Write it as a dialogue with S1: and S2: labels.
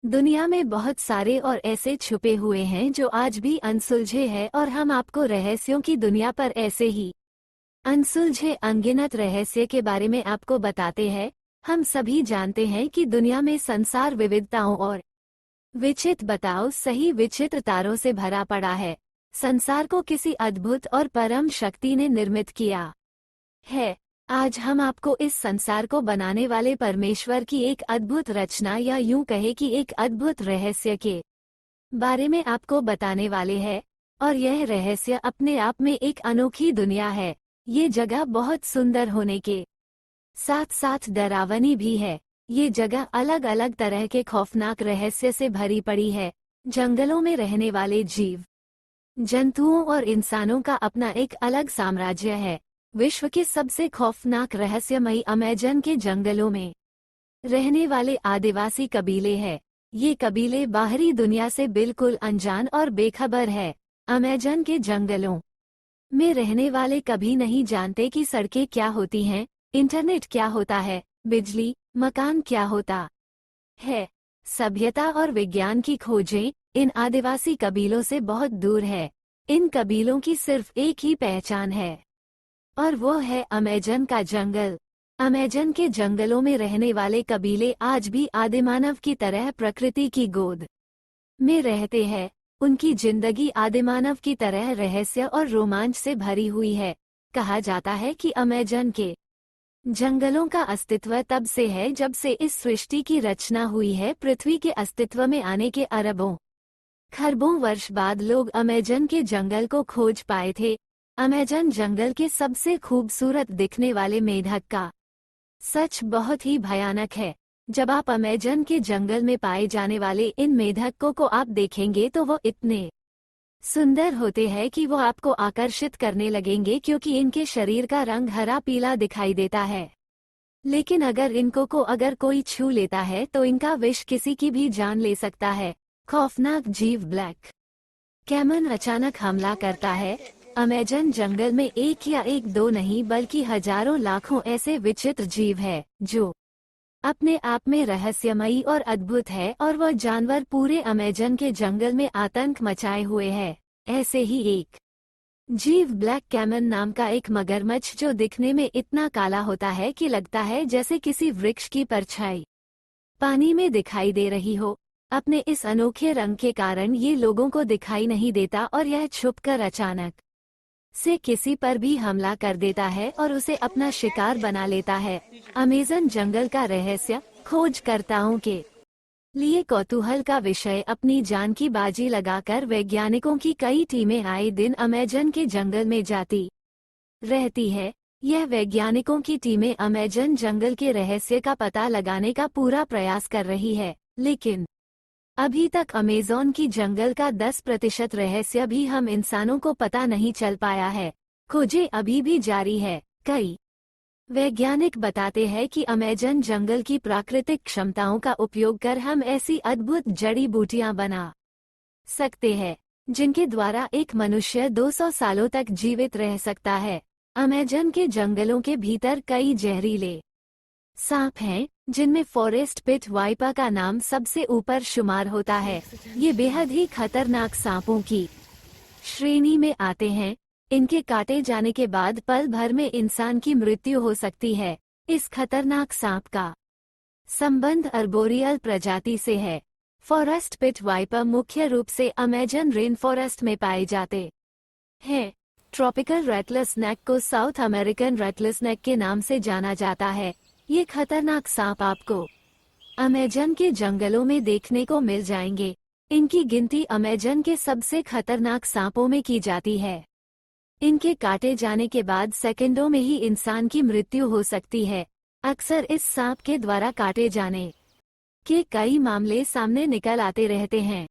S1: दुनिया में बहुत सारे और ऐसे छुपे हुए हैं जो आज भी अनसुलझे हैं और हम आपको रहस्यों की दुनिया पर ऐसे ही अनसुलझे अनगिनत रहस्य के बारे में आपको बताते हैं। हम सभी जानते हैं कि दुनिया में संसार विविधताओं और विचित्र बताओ सही विचित्र तारों से भरा पड़ा है। संसार को किसी अद्भुत और परम शक्ति ने निर्मित किया है। आज हम आपको इस संसार को बनाने वाले परमेश्वर की एक अद्भुत रचना या यूं कहे कि एक अद्भुत रहस्य के बारे में आपको बताने वाले हैं। और यह रहस्य अपने आप में एक अनोखी दुनिया है। ये जगह बहुत सुंदर होने के साथ साथ डरावनी भी है। ये जगह अलग अलग तरह के खौफनाक रहस्य से भरी पड़ी है। जंगलों में रहने वाले जीव जंतुओं और इंसानों का अपना एक अलग साम्राज्य है। विश्व के सबसे खौफनाक रहस्यमयी अमेजन के जंगलों में रहने वाले आदिवासी कबीले हैं। ये कबीले बाहरी दुनिया से बिल्कुल अनजान और बेखबर है। अमेजन के जंगलों में रहने वाले कभी नहीं जानते कि सड़कें क्या होती हैं, इंटरनेट क्या होता है, बिजली, मकान क्या होता है। सभ्यता और विज्ञान की खोजें इन आदिवासी कबीलों से बहुत दूर है। इन कबीलों की सिर्फ एक ही पहचान है और वो है अमेजन का जंगल। अमेजन के जंगलों में रहने वाले कबीले आज भी आदिमानव की तरह प्रकृति की गोद में रहते हैं। उनकी जिंदगी आदिमानव की तरह रहस्य और रोमांच से भरी हुई है। कहा जाता है कि अमेजन के जंगलों का अस्तित्व तब से है जब से इस सृष्टि की रचना हुई है। पृथ्वी के अस्तित्व में आने के अरबों खरबों वर्ष बाद लोग अमेजन के जंगल को खोज पाए थे। अमेजन जंगल के सबसे खूबसूरत दिखने वाले मेढक का सच बहुत ही भयानक है। जब आप अमेजन के जंगल में पाए जाने वाले इन मेढकों को आप देखेंगे तो वो इतने सुंदर होते हैं कि वो आपको आकर्षित करने लगेंगे, क्योंकि इनके शरीर का रंग हरा पीला दिखाई देता है। लेकिन अगर इनको को अगर कोई छू लेता है तो इनका विष किसी की भी जान ले सकता है। खौफनाक जीव ब्लैक कैमन अचानक हमला करता है। अमेजन जंगल में एक या एक दो नहीं बल्कि हजारों लाखों ऐसे विचित्र जीव हैं जो अपने आप में रहस्यमयी और अद्भुत है, और वह जानवर पूरे अमेजन के जंगल में आतंक मचाए हुए है। ऐसे ही एक जीव ब्लैक कैमन नाम का एक मगरमच्छ जो दिखने में इतना काला होता है कि लगता है जैसे किसी वृक्ष की परछाई पानी में दिखाई दे रही हो। अपने इस अनोखे रंग के कारण ये लोगों को दिखाई नहीं देता और यह छुपकर अचानक से किसी पर भी हमला कर देता है और उसे अपना शिकार बना लेता है। अमेजन जंगल का रहस्य खोजकर्ताओं के लिए कौतूहल का विषय। अपनी जान की बाजी लगाकर वैज्ञानिकों की कई टीमें आए दिन अमेजन के जंगल में जाती रहती है। यह वैज्ञानिकों की टीमें अमेजन जंगल के रहस्य का पता लगाने का पूरा प्रयास कर रही है, लेकिन अभी तक अमेज़न की जंगल का 10% रहस्य भी हम इंसानों को पता नहीं चल पाया है। खोजें अभी भी जारी है। कई वैज्ञानिक बताते हैं कि अमेजन जंगल की प्राकृतिक क्षमताओं का उपयोग कर हम ऐसी अद्भुत जड़ी बूटियां बना सकते हैं जिनके द्वारा एक मनुष्य 200 सालों तक जीवित रह सकता है। अमेजन के जंगलों के भीतर कई जहरीले सांप हैं जिनमें फॉरेस्ट पिट वाइपर का नाम सबसे ऊपर शुमार होता है। ये बेहद ही खतरनाक सांपों की श्रेणी में आते हैं। इनके काटे जाने के बाद पल भर में इंसान की मृत्यु हो सकती है। इस खतरनाक सांप का संबंध अर्बोरियल प्रजाति से है। फॉरेस्ट पिट वाइपर मुख्य रूप से अमेजन रेन फॉरेस्ट में पाए जाते हैं। ट्रॉपिकल रेटलस्नेक को साउथ अमेरिकन रेटलस्नेक के नाम से जाना जाता है। ये खतरनाक सांप आपको अमेजन के जंगलों में देखने को मिल जाएंगे। इनकी गिनती अमेजन के सबसे खतरनाक सांपों में की जाती है। इनके काटे जाने के बाद सेकंडों में ही इंसान की मृत्यु हो सकती है। अक्सर इस सांप के द्वारा काटे जाने के कई मामले सामने निकल आते रहते हैं।